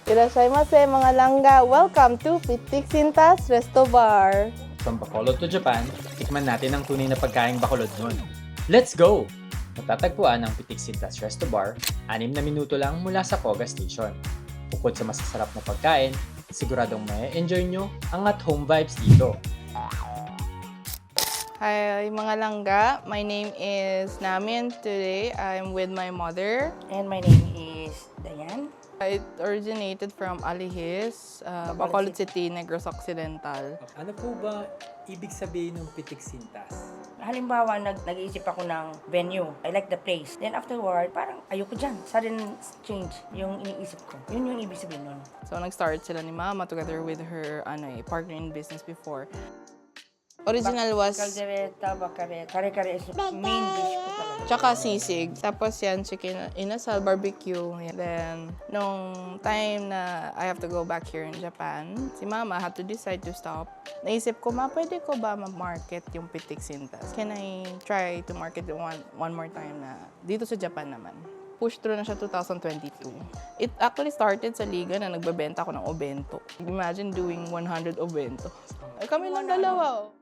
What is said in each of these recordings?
Irashaimase mga langga! Welcome to Pitik Sintas Resto Bar! From Bacolod to Japan, tikman natin ang tunay na pagkaing Bacolod nun. Let's go! Matatagpuan ang Pitik Sintas Resto Bar, 6 na minuto lang mula sa Poga Station. Bukod sa masasarap na pagkain, siguradong may enjoy nyo ang at-home vibes dito. Hi mga langga! My name is Namin. Today, I'm with my mother. And my name is Dayan. It originated from Alihis, Bacolod City, Negros Occidental. Ano po ba ibig sabihin ng Pitik Sintas? Halimbawa, nag-iisip ako ng venue. I like the place. Then afterward, parang ayoko dyan. Sudden change yung iniisip ko. Yun yung ibig sabihin nun. So, nag-start sila ni Mama together with her partner in business before. Original was Caldereta, bacaret, kare-kare is main dish ko talaga. tsaka sisig. Tapos yan, chicken inasal, barbecue. Then, nung time na I have to go back here in Japan, si Mama had to decide to stop. Naisip ko, pwede ko ba ma-market yung Pitik Sintas? Can I try to market it one more time na dito sa Japan naman? Push through na siya 2022. It actually started sa liga na nagbebenta ako ng obento. Imagine doing 100 obento. Ay, kami lang dalawa.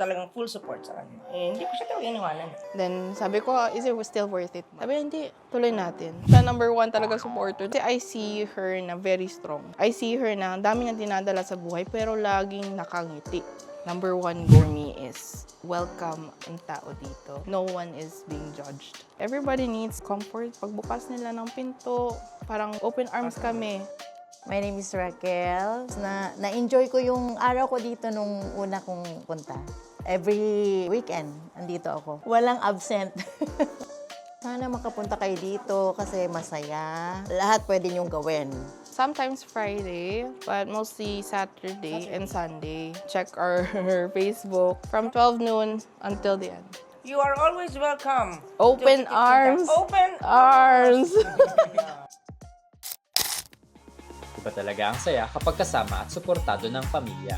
Talagang full support sa kanya. Eh, hindi ko siya talaga iniwanan. Then, sabi ko, is it still worth it? Sabi, hindi, tuloy natin. Siya number 1 talaga supporter. Kasi I see her na very strong. I see her na ang dami niyang dinadala sa buhay, pero laging nakangiti. Number 1 for me is welcome ang tao dito. No one is being judged. Everybody needs comfort. Pagbukas nila ng pinto, parang open arms kami. My name is Raquel. Na-enjoy ko yung araw ko dito nung una kong punta. Every weekend, andito ako. Walang absent. Sana makapunta kayo dito kasi masaya. Lahat pwede niyong gawin. Sometimes Friday, but mostly Saturday and Sunday. Check our Facebook from 12 noon until the end. You are always welcome. Open to Pitik arms. Sintas. Open Arms! Iba talaga ang saya kapag kasama at suportado ng pamilya.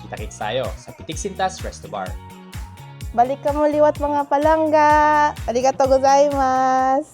Kita-kits tayo sa Pitik Sintas Resto Bar. Balik ka mo liwat mga palangga! Arigatou gozaimasu!